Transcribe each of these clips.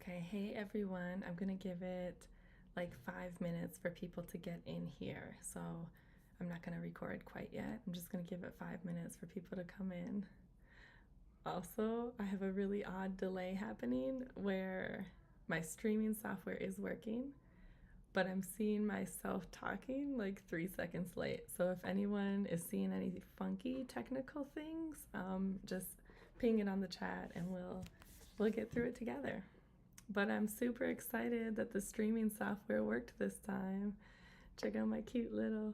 Okay, hey everyone. I'm gonna give it like 5 minutes for people to get in here. So I'm not gonna record quite yet. I'm just gonna give it 5 minutes for people to come in. Also, I have a really odd delay happening where my streaming software is working, but I'm seeing myself talking like 3 seconds late. So if anyone is seeing any funky technical things, just ping it on the chat and we'll get through it together. But I'm super excited that the streaming software worked this time. Check out my cute little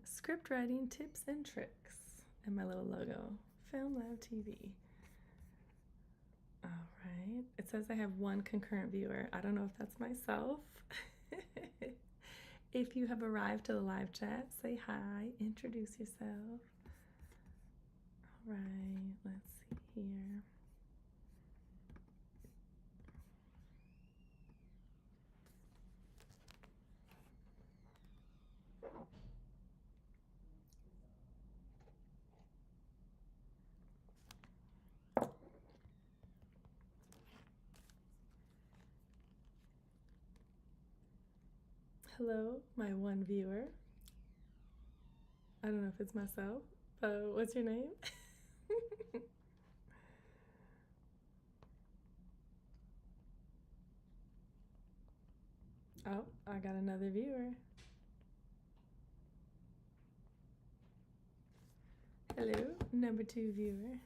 script writing tips and tricks, and my little logo, Film Lab TV. All right. It says I have one concurrent viewer. I don't know if that's myself. If you have arrived to the live chat, say hi, introduce yourself. All right, let's see here. Hello, my one viewer. I don't know if it's myself, but what's your name? Oh, I got another viewer. Hello, number 2 viewer.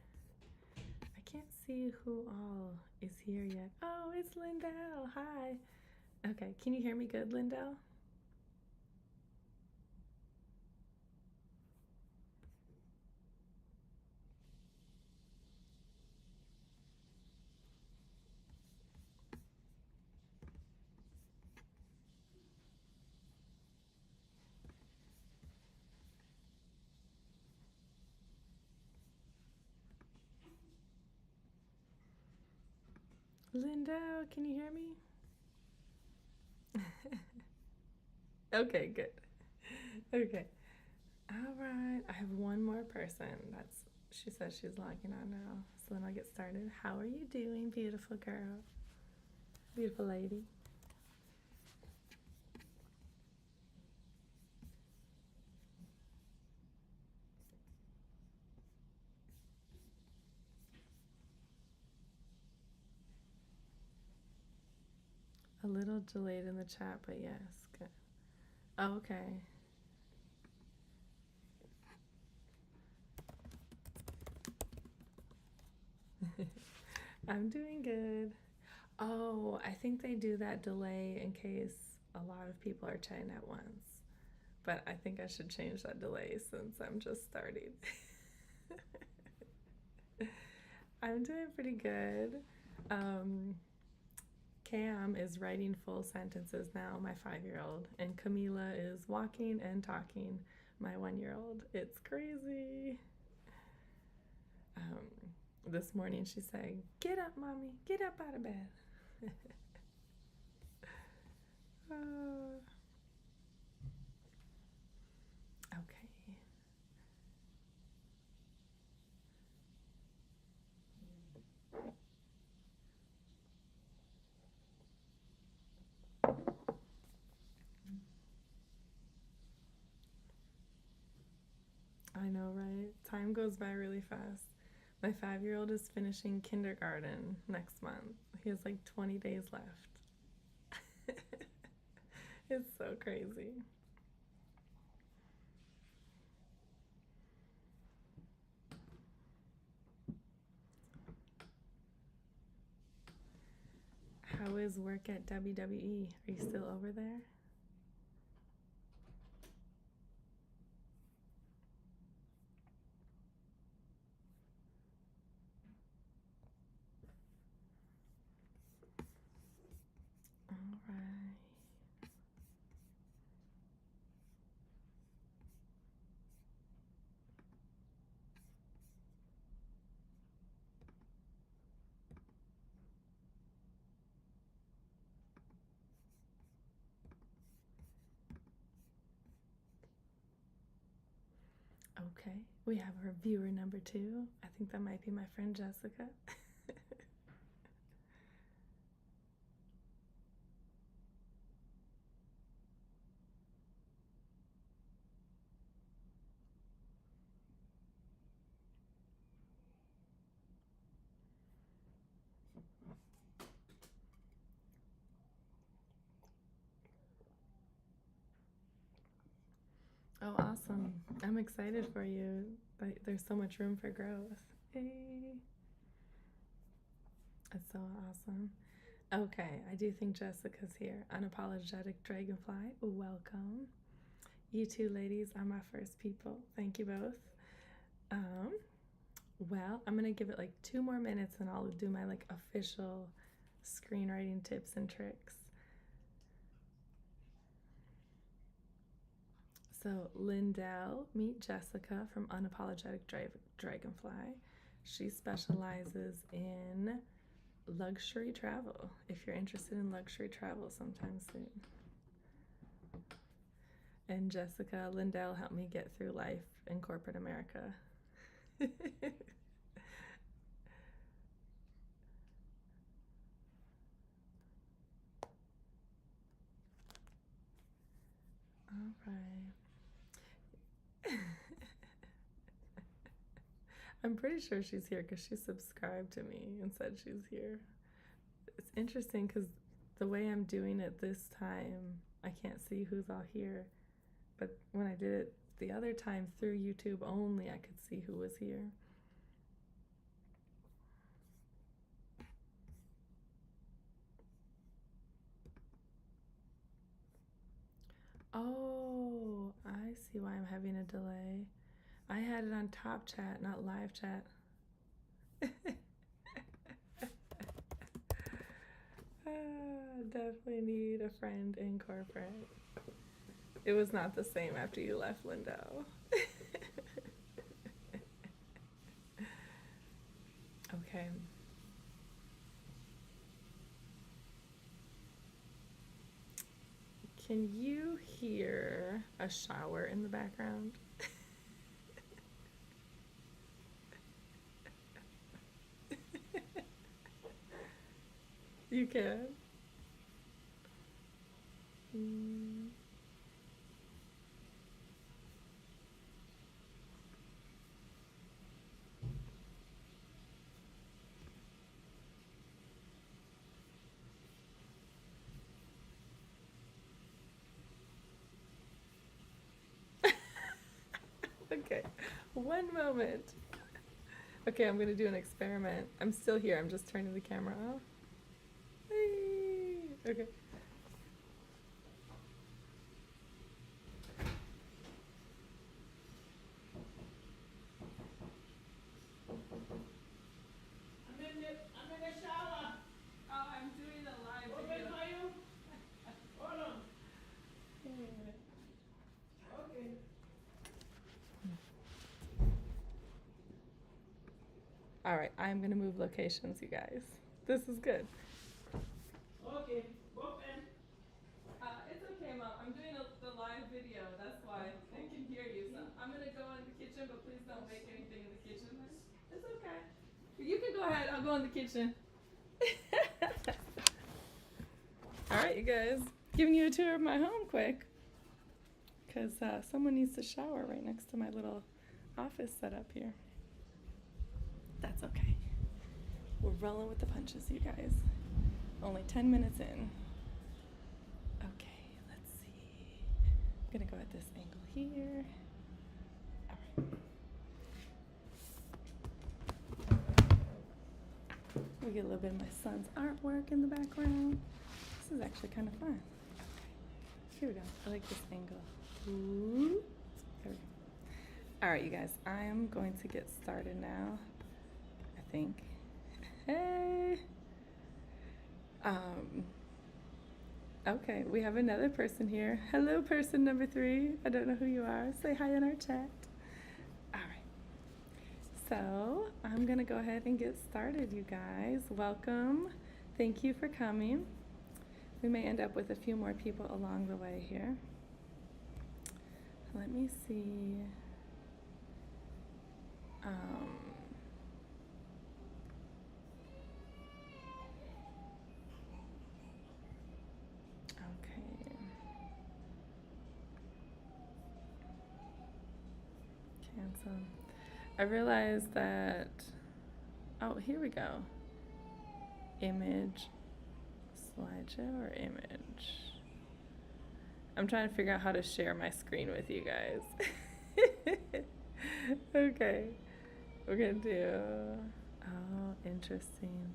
I can't see who all is here yet. Oh, it's Lindell. Hi. Okay, can you hear me good, Lindell? Lindell, can you hear me? Okay, good. Okay. All right. I have one more person. She says she's logging on now. So then I'll get started. How are you doing, beautiful girl? Beautiful lady. A little delayed in the chat, but yes, good. Oh, okay. I'm doing good. Oh, I think they do that delay in case a lot of people are chatting at once. But I think I should change that delay since I'm just starting. I'm doing pretty good. Cam is writing full sentences now, my 5-year-old, and Camila is walking and talking, my 1-year-old. It's crazy. This morning she said, "Get up, mommy, get up out of bed." Okay. I know, right? Time goes by really fast. My 5-year-old is finishing kindergarten next month. He has like 20 days left. It's so crazy. How is work at WWE? Are you still over there? All right. Okay, we have our viewer number 2. I think that might be my friend Jessica. Oh, awesome. I'm excited for you. There's so much room for growth. Hey. That's so awesome. Okay, I do think Jessica's here. Unapologetic Dragonfly, welcome. You two ladies are my first people. Thank you both. Um, well, I'm gonna give it like 2 more minutes and I'll do my like official screenwriting tips and tricks. So, Lindell, meet Jessica from Unapologetic Dragonfly. She specializes in luxury travel, if you're interested in luxury travel sometime soon. And Jessica Lindell helped me get through life in corporate America. All right. I'm pretty sure she's here because she subscribed to me and said she's here. It's interesting because the way I'm doing it this time, I can't see who's all here. But when I did it the other time through YouTube only, I could see who was here. Oh, I see why I'm having a delay. I had it on top chat, not live chat. Definitely need a friend in corporate. It was not the same after you left, Lindo. Okay. Can you hear a shower in the background? You can. Okay, 1 moment. Okay, I'm gonna do an experiment. I'm still here, I'm just turning the camera off. Hey. Okay. I'm in the shower. Oh, I'm doing a live video. Open for you? Hold on. Okay. All right, I'm gonna move locations, you guys. This is good. Okay, open. It's okay, Mom. I'm doing the live video. That's why they can hear you. So I'm gonna go in the kitchen, but please don't make anything in the kitchen. It's okay. You can go ahead. I'll go in the kitchen. All right, you guys. Giving you a tour of my home quick. Because someone needs to shower right next to my little office setup here. That's okay. We're rolling with the punches, you guys. Only 10 minutes in. Okay, let's see. I'm gonna go at this angle here. All right. We get a little bit of my son's artwork in the background. This is actually kind of fun. Okay, here we go. I like this angle. Ooh. There we go. All right, you guys. I am going to get started now. I think. Hey. Okay, we have another person here. Hello, person number 3. I don't know who you are. Say hi in our chat. All right. So I'm gonna go ahead and get started, you guys. Welcome. Thank you for coming. We may end up with a few more people along the way here. Let me see. Okay. Cancel. I realized that, oh, here we go. Image, slideshow or image? I'm trying to figure out how to share my screen with you guys. Okay. We're gonna do. Oh, interesting.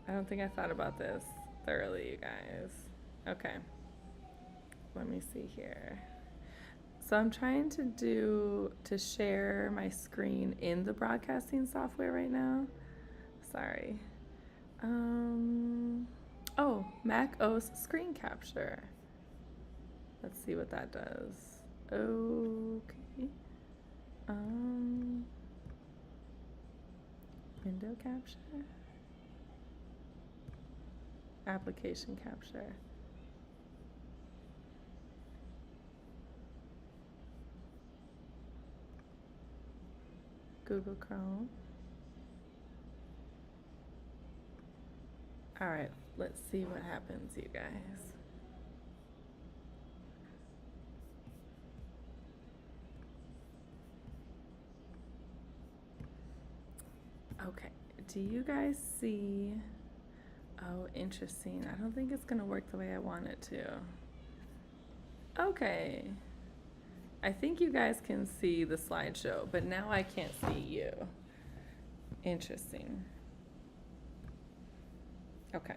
I don't think I thought about this thoroughly, you guys. Okay. Let me see here. So I'm trying to share my screen in the broadcasting software right now. Sorry. Oh, Mac OS screen capture. Let's see what that does. Okay. Window capture. Application capture. Google Chrome. All right, let's see what happens, you guys. Okay, do you guys see? Oh, interesting. I don't think it's gonna work the way I want it to. Okay. I think you guys can see the slideshow, but now I can't see you. Interesting. Okay.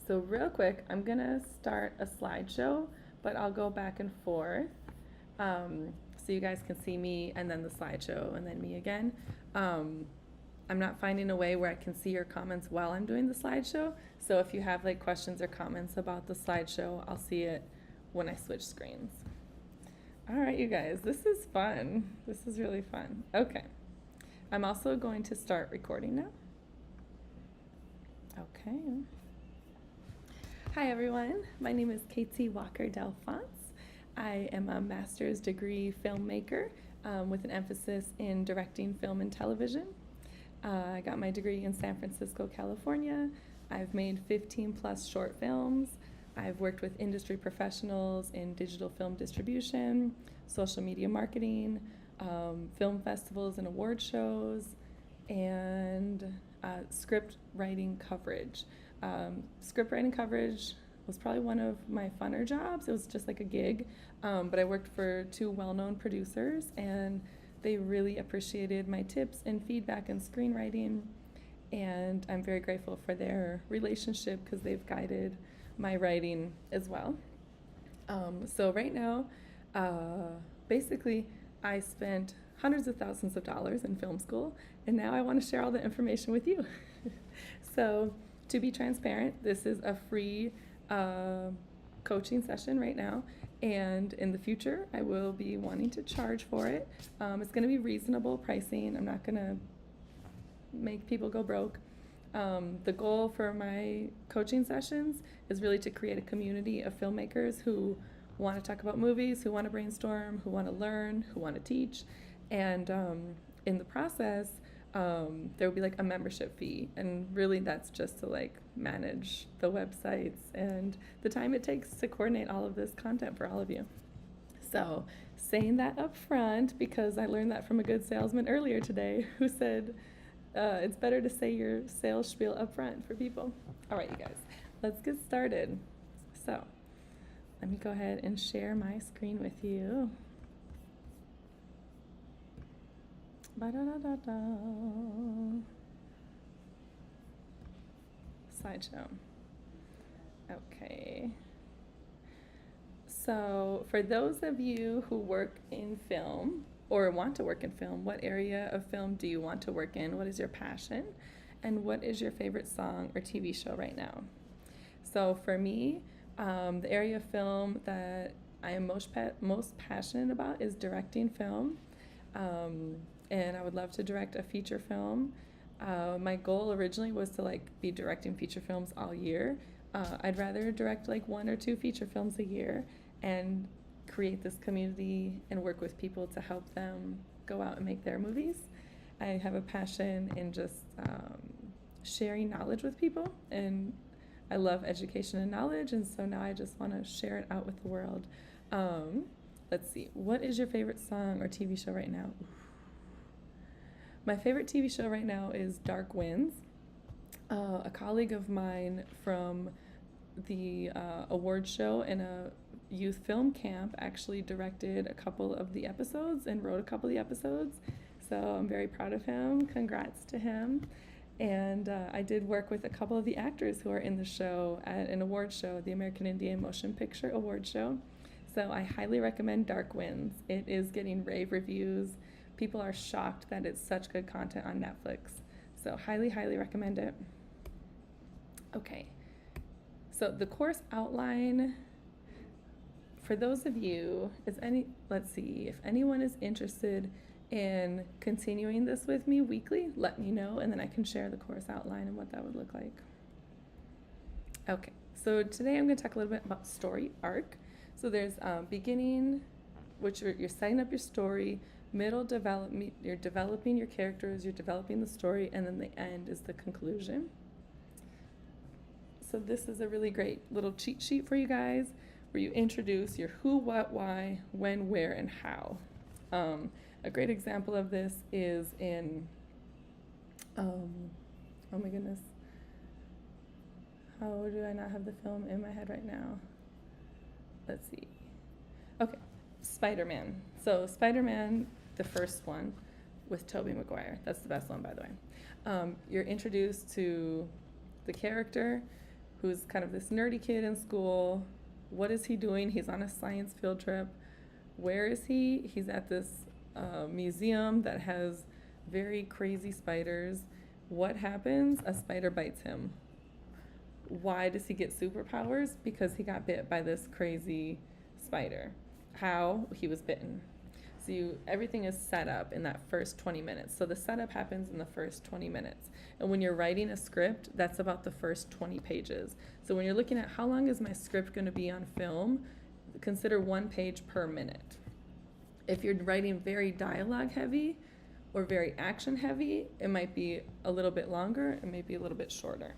So real quick, I'm gonna start a slideshow, but I'll go back and forth. So you guys can see me and then the slideshow and then me again. I'm not finding a way where I can see your comments while I'm doing the slideshow. So if you have like questions or comments about the slideshow, I'll see it when I switch screens. All right, you guys, this is fun. This is really fun. Okay. I'm also going to start recording now. Okay. Hi, everyone. My name is Katie Walker Delphonse. I am a master's degree filmmaker with an emphasis in directing film and television. I got my degree in San Francisco, California. I've made 15 plus short films. I've worked with industry professionals in digital film distribution, social media marketing, film festivals and award shows, and script writing coverage. Script writing coverage was probably one of my funner jobs. It was just like a gig, but I worked for 2 well-known producers, and they really appreciated my tips and feedback in screenwriting, and I'm very grateful for their relationship because they've guided my writing as well. So right now, basically, I spent hundreds of thousands of dollars in film school, and now I want to share all the information with you. So to be transparent, this is a free coaching session right now, and in the future, I will be wanting to charge for it. It's going to be reasonable pricing. I'm not going to make people go broke. The goal for my coaching sessions is really to create a community of filmmakers who want to talk about movies, who want to brainstorm, who want to learn, who want to teach, and in the process, there will be like a membership fee, and really that's just to like manage the websites and the time it takes to coordinate all of this content for all of you. So saying that up front, because I learned that from a good salesman earlier today who said it's better to say your sales spiel up front for people. All right, you guys, let's get started. So let me go ahead and share my screen with you. Ba-da-da-da-da. Slideshow. Okay. So for those of you who work in film or want to work in film, what area of film do you want to work in? What is your passion? And what is your favorite song or TV show right now? So for me, the area of film that I am most passionate about is directing film. And I would love to direct a feature film. My goal originally was to like be directing feature films all year. I'd rather direct like 1 or 2 feature films a year and create this community and work with people to help them go out and make their movies. I have a passion in just sharing knowledge with people, and I love education and knowledge, and so now I just want to share it out with the world. Let's see, what is your favorite song or TV show right now? My favorite TV show right now is Dark Winds. A colleague of mine from the award show and a youth film camp actually directed a couple of the episodes and wrote a couple of the episodes. So I'm very proud of him. Congrats to him. And I did work with a couple of the actors who are in the show at an award show, the American Indian Motion Picture Award Show. So I highly recommend Dark Winds. It is getting rave reviews. People are shocked that it's such good content on Netflix. So highly, highly recommend it. Okay, so the course outline, for those of you, let's see, if anyone is interested in continuing this with me weekly, let me know, and then I can share the course outline and what that would look like. Okay, so today I'm going to talk a little bit about story arc. So there's beginning, which you're setting up your story, middle development, you're developing your characters, you're developing the story, and then the end is the conclusion. So this is a really great little cheat sheet for you guys where you introduce your who, what, why, when, where, and how. A great example of this is in, oh my goodness, how do I not have the film in my head right now? Let's see. Okay, Spider-Man. So Spider-Man, the first one with Tobey Maguire. That's the best one, by the way. You're introduced to the character who's kind of this nerdy kid in school. What is he doing? He's on a science field trip. Where is he? He's at this museum that has very crazy spiders. What happens? A spider bites him. Why does he get superpowers? Because he got bit by this crazy spider. How? He was bitten. So everything is set up in that first 20 minutes. So the setup happens in the first 20 minutes. And when you're writing a script, that's about the first 20 pages. So when you're looking at how long is my script going to be on film, consider 1 page per minute. If you're writing very dialogue heavy or very action heavy, it might be a little bit longer, it may be a little bit shorter.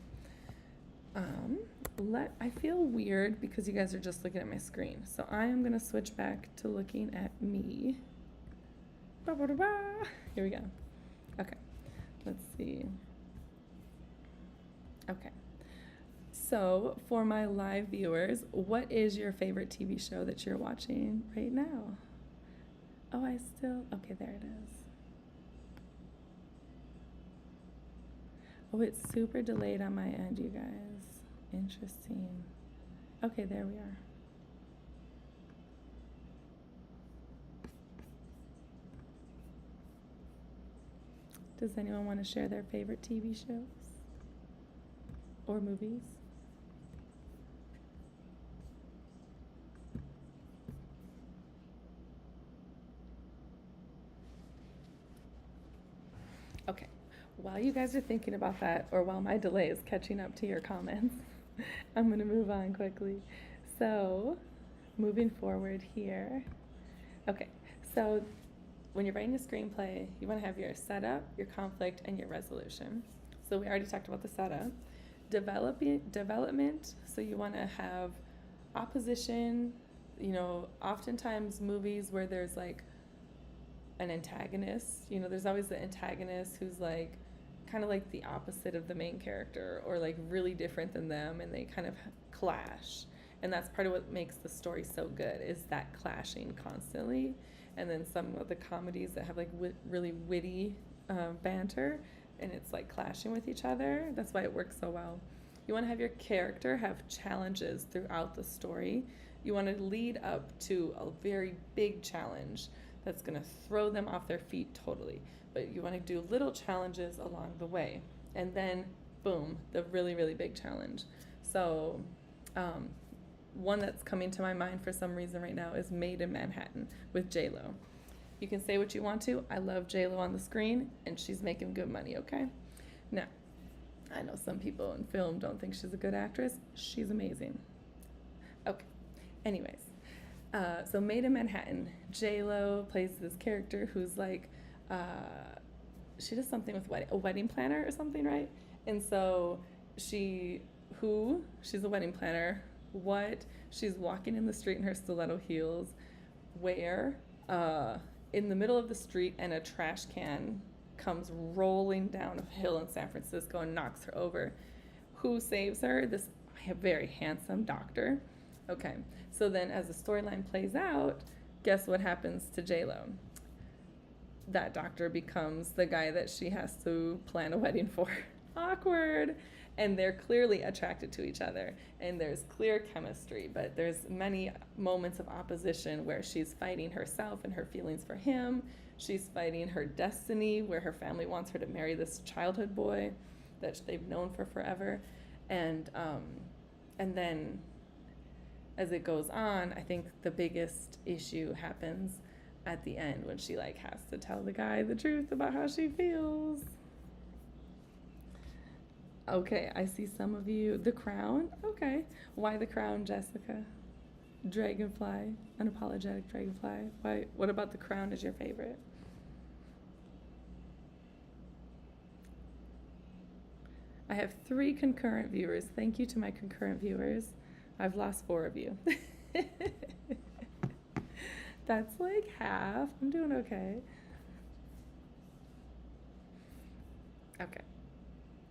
I feel weird because you guys are just looking at my screen. So I am going to switch back to looking at me. Here we go. Okay, let's see. Okay, so for my live viewers, what is your favorite TV show that you're watching right now? Oh, okay, there it is. Oh, it's super delayed on my end, you guys. Interesting. Okay, there we are. Does anyone want to share their favorite TV shows or movies? Okay, while you guys are thinking about that, or while my delay is catching up to your comments, I'm going to move on quickly. So, moving forward here. Okay, so when you're writing a screenplay, you want to have your setup, your conflict, and your resolution. So we already talked about the setup. Development, so you want to have opposition. You know, oftentimes movies where there's like an antagonist, you know, there's always the antagonist who's like kind of like the opposite of the main character or like really different than them, and they kind of clash. And that's part of what makes the story so good, is that clashing constantly. And then some of the comedies that have like really witty banter, and it's like clashing with each other. That's why it works so well. You want to have your character have challenges throughout the story. You want to lead up to a very big challenge that's going to throw them off their feet totally. But you want to do little challenges along the way. And then, boom, the really, really big challenge. So one that's coming to my mind for some reason right now is Made in Manhattan with J-Lo. You can say what you want to. I love J-Lo on the screen, and she's making good money, okay? Now, I know some people in film don't think she's a good actress. She's amazing. Okay, anyways. So Made in Manhattan, J-Lo plays this character who's like, she does something with a wedding planner or something, right? And so she's a wedding planner. What? She's walking in the street in her stiletto heels. Where? In the middle of the street, and a trash can comes rolling down a hill in San Francisco and knocks her over. Who saves her? This very handsome doctor. Okay, so then as the storyline plays out, guess what happens to J-Lo? That doctor becomes the guy that she has to plan a wedding for. Awkward. And they're clearly attracted to each other, and there's clear chemistry, but there's many moments of opposition where she's fighting herself and her feelings for him. She's fighting her destiny, where her family wants her to marry this childhood boy that they've known for forever. And then as it goes on, I think the biggest issue happens at the end when she like has to tell the guy the truth about how she feels. Okay, I see some of you. The Crown? Okay. Why The Crown, Jessica? Dragonfly, unapologetic Dragonfly. Why? What about The Crown is your favorite? I have 3 concurrent viewers. Thank you to my concurrent viewers. I've lost 4 of you. That's like half. I'm doing okay. Okay.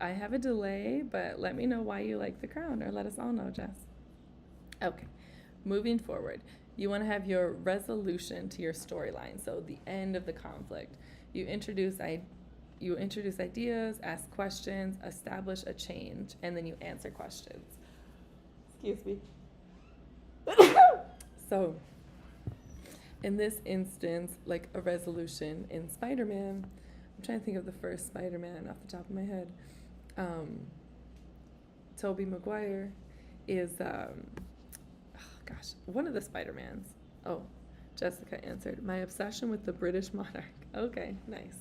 I have a delay, but let me know why you like The Crown, or let us all know, Jess. Okay, moving forward. You want to have your resolution to your storyline, so the end of the conflict. You introduce ideas, ask questions, establish a change, and then you answer questions. Excuse me. So, in this instance, like a resolution in Spider-Man, I'm trying to think of the first Spider-Man off the top of my head. Tobey Maguire is, one of the Spider-Mans. Oh, Jessica answered, my obsession with the British monarch. Okay, nice.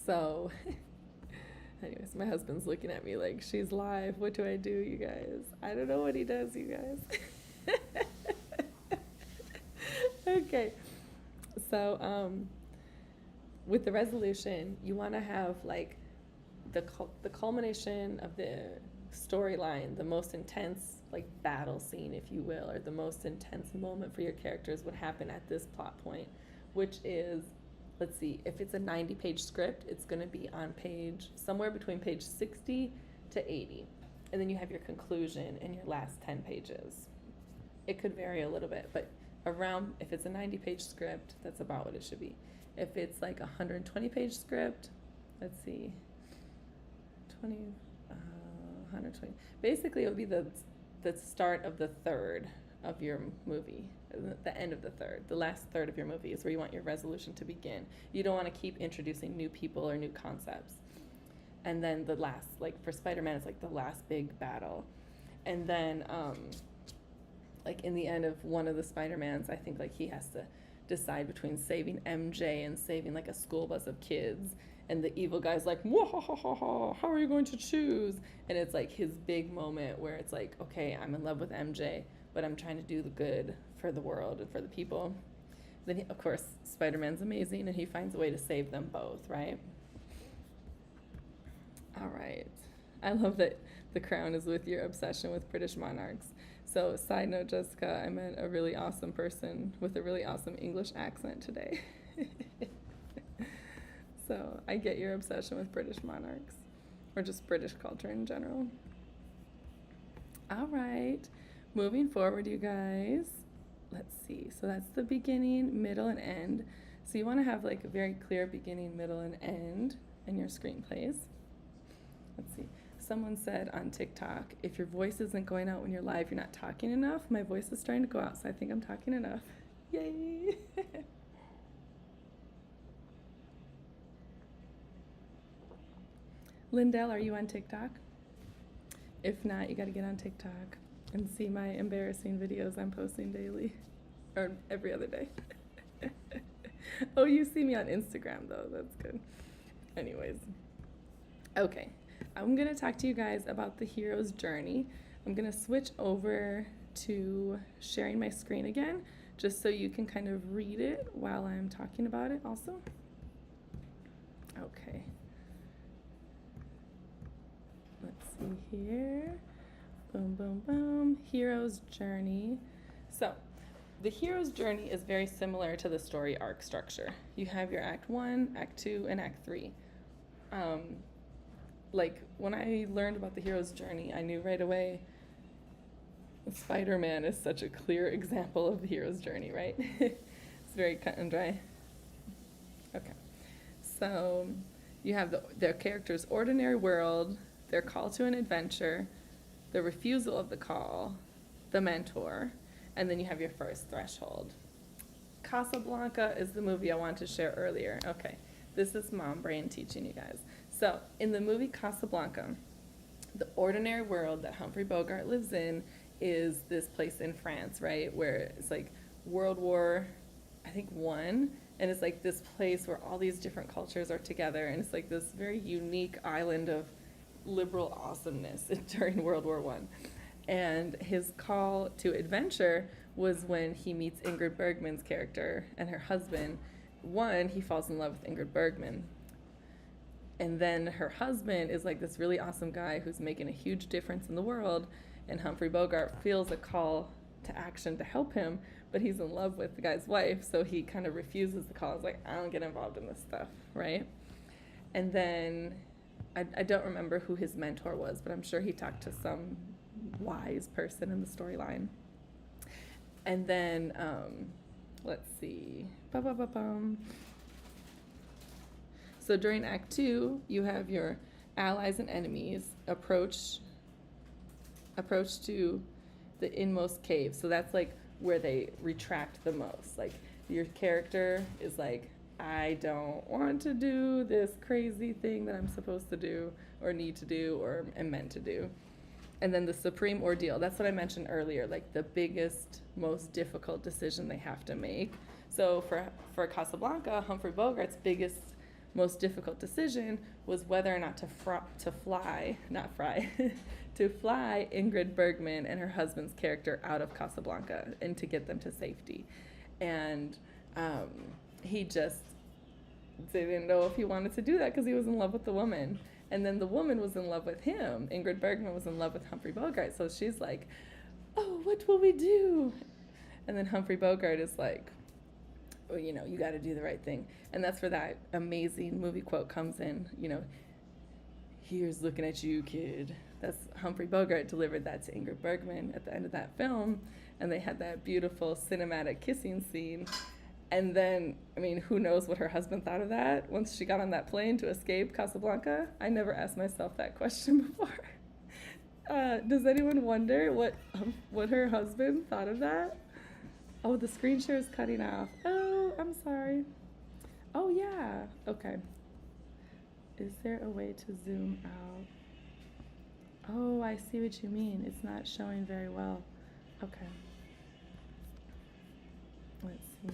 So, anyways, my husband's looking at me like, she's live. What do I do, you guys? I don't know what he does, you guys. Okay. So, with the resolution, you want to have like the culmination of the storyline, the most intense like battle scene, if you will, or the most intense moment for your characters would happen at this plot point, which is, let's see, if it's a 90-page script, it's going to be on somewhere between page 60 to 80. And then you have your conclusion in your last 10 pages. It could vary a little bit, but if it's a 90-page script, that's about what it should be. If it's like a 120-page script, let's see, 120. Basically, it would be the start of the third of your movie, the end of the third. The last third of your movie is where you want your resolution to begin. You don't want to keep introducing new people or new concepts. And then the last, like for Spider-Man, it's like the last big battle. And then, like in the end of one of the Spider-Mans, I think like he has to decide between saving MJ and saving like a school bus of kids. And the evil guy's like, "Mwahahaha, how are you going to choose?" And it's like his big moment where it's like, okay, I'm in love with MJ, but I'm trying to do the good for the world and for the people. Then, of course, Spider-Man's amazing, and he finds a way to save them both, right? All right. I love that The Crown is with your obsession with British monarchs. So, side note, Jessica, I met a really awesome person with a really awesome English accent today. So, I get your obsession with British monarchs, or just British culture in general. All right. Moving forward, you guys. Let's see. So, that's the beginning, middle, and end. So, you want to have like a very clear beginning, middle, and end in your screenplays. Let's see. Someone said on TikTok, if your voice isn't going out when you're live, you're not talking enough. My voice is starting to go out, so I think I'm talking enough. Yay! Lindell, are you on TikTok? If not, you got to get on TikTok and see my embarrassing videos I'm posting daily, or every other day. Oh, you see me on Instagram, though. That's good. Anyways. Okay. I'm going to talk to you guys about the hero's journey. I'm going to switch over to sharing my screen again, just so you can kind of read it while I'm talking about it also. Okay. Let's see here. Boom, boom, boom. Hero's journey. So, the hero's journey is very similar to the story arc structure. You have your Act 1, Act 2, and Act 3. Like, when I learned about the hero's journey, I knew right away Spider-Man is such a clear example of the hero's journey, right? It's very cut and dry. Okay. So you have their character's ordinary world, their call to an adventure, the refusal of the call, the mentor, and then you have your first threshold. Casablanca is the movie I wanted to share earlier. Okay, this is mom brain teaching you guys. So in the movie Casablanca, the ordinary world that Humphrey Bogart lives in is this place in France, right, where it's like World War, I think, One, and it's like this place where all these different cultures are together, and it's like this very unique island of liberal awesomeness during World War One. And his call to adventure was when he meets Ingrid Bergman's character and her husband. One, he falls in love with Ingrid Bergman. And then her husband is like this really awesome guy who's making a huge difference in the world. And Humphrey Bogart feels a call to action to help him, but he's in love with the guy's wife, so he kind of refuses the call. He's like, I don't get involved in this stuff, right? And then I don't remember who his mentor was, but I'm sure he talked to some wise person in the storyline. And then, let's see. So during Act 2, you have your allies and enemies approach to the inmost cave. So that's like where they retract the most. Like, your character is like, I don't want to do this crazy thing that I'm supposed to do or need to do or am meant to do. And then the supreme ordeal, that's what I mentioned earlier, like the biggest, most difficult decision they have to make. So for Casablanca, Humphrey Bogart's biggest, most difficult decision was whether or not to fly Ingrid Bergman and her husband's character out of Casablanca and to get them to safety. And he just didn't know if he wanted to do that because he was in love with the woman. And then the woman was in love with him. Ingrid Bergman was in love with Humphrey Bogart. So she's like, oh, what will we do? And then Humphrey Bogart is like, well, you know, you got to do the right thing. And that's where that amazing movie quote comes in, you know, here's looking at you, kid. That's Humphrey Bogart delivered that to Ingrid Bergman at the end of that film. And they had that beautiful cinematic kissing scene. And then, I mean, who knows what her husband thought of that once she got on that plane to escape Casablanca? I never asked myself that question before. Does anyone wonder what her husband thought of that? Oh, the screen share is cutting off. Oh, I'm sorry. Oh, yeah. Okay. Is there a way to zoom out? Oh, I see what you mean. It's not showing very well. Okay. Let's see.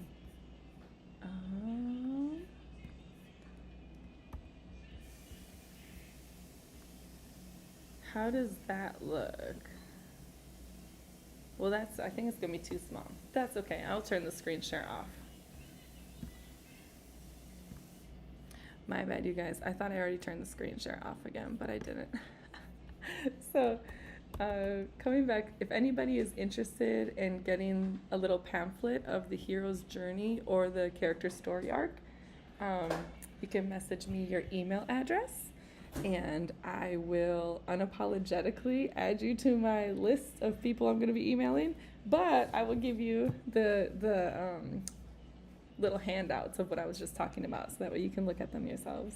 How does that look? Well, I think it's gonna be too small. That's okay, I'll turn the screen share off. My bad, you guys. I thought I already turned the screen share off again, but I didn't. So, coming back, if anybody is interested in getting a little pamphlet of the hero's journey or the character story arc, you can message me your email address, and I will unapologetically add you to my list of people I'm going to be emailing, but I will give you the little handouts of what I was just talking about, so that way you can look at them yourselves.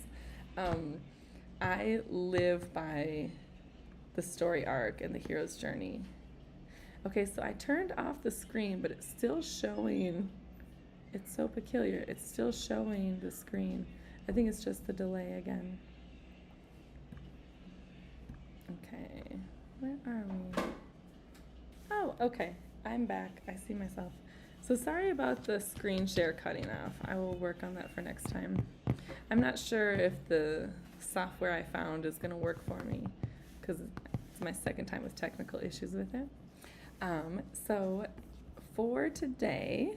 I live by the story arc and the hero's journey. Okay, so I turned off the screen, but it's still showing. It's so peculiar. It's still showing the screen. I think it's just the delay again. Okay, where are we? Oh, okay, I'm back. I see myself. So sorry about the screen share cutting off. I will work on that for next time. I'm not sure if the software I found is going to work for me because it's my second time with technical issues with it. So for today,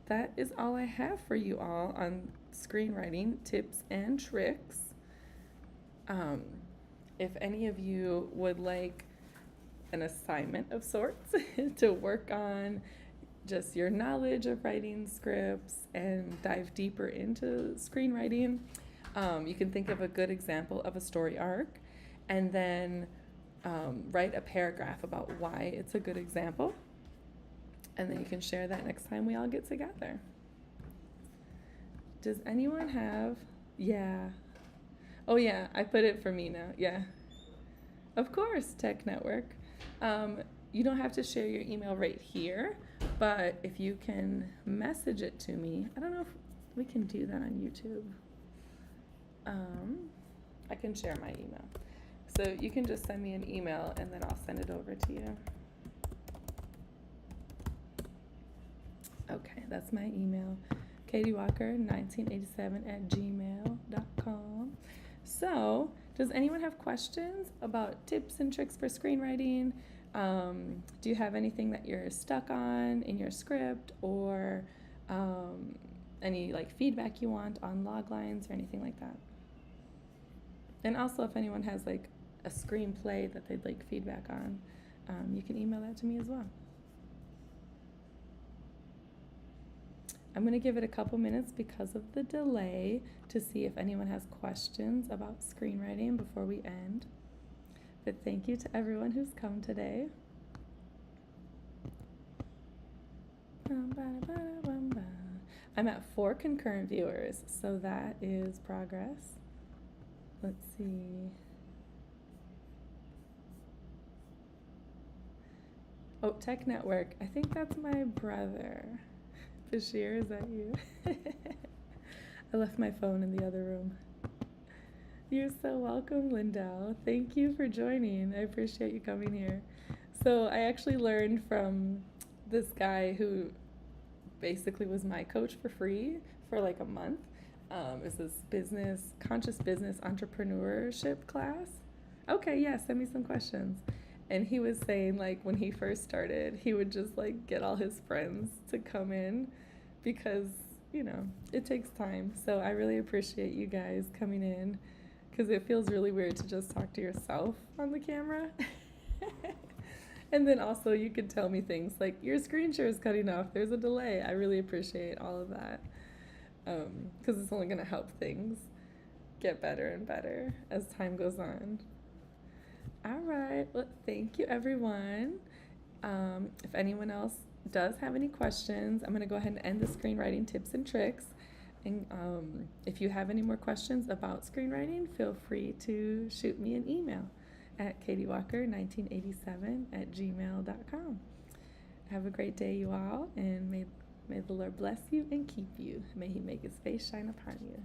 that is all I have for you all on screenwriting tips and tricks. If any of you would like an assignment of sorts to work on just your knowledge of writing scripts and dive deeper into screenwriting. You can think of a good example of a story arc, and then write a paragraph about why it's a good example. And then you can share that next time we all get together. Does anyone have, yeah. Oh yeah, I put it for me now, yeah. Of course, Tech Network. You don't have to share your email right here, but if you can message it to me, I don't know if we can do that on YouTube. I can share my email. So you can just send me an email and then I'll send it over to you. Okay, that's my email, katiewalker1987@gmail.com. So, does anyone have questions about tips and tricks for screenwriting? Do you have anything that you're stuck on in your script, or any like feedback you want on log lines or anything like that? And also, if anyone has like a screenplay that they'd like feedback on, you can email that to me as well. I'm going to give it a couple minutes because of the delay to see if anyone has questions about screenwriting before we end. But thank you to everyone who's come today. I'm at 4 concurrent viewers, so that is progress. Let's see. Oh, Tech Network. I think that's my brother. Bashir, is that you? I left my phone in the other room. You're so welcome, Lindell. Thank you for joining. I appreciate you coming here. So I actually learned from this guy who basically was my coach for free for like a month. It's this conscious business entrepreneurship class. Okay, yeah, send me some questions. And he was saying, like, when he first started, he would just, like, get all his friends to come in because, you know, it takes time. So I really appreciate you guys coming in because it feels really weird to just talk to yourself on the camera. And then also you could tell me things like, your screen share is cutting off, there's a delay. I really appreciate all of that because it's only going to help things get better and better as time goes on. All right. Well, thank you, everyone. If anyone else does have any questions, I'm going to go ahead and end the screenwriting tips and tricks. And if you have any more questions about screenwriting, feel free to shoot me an email at katiewalker1987@gmail.com. Have a great day, you all, and may the Lord bless you and keep you. May He make His face shine upon you.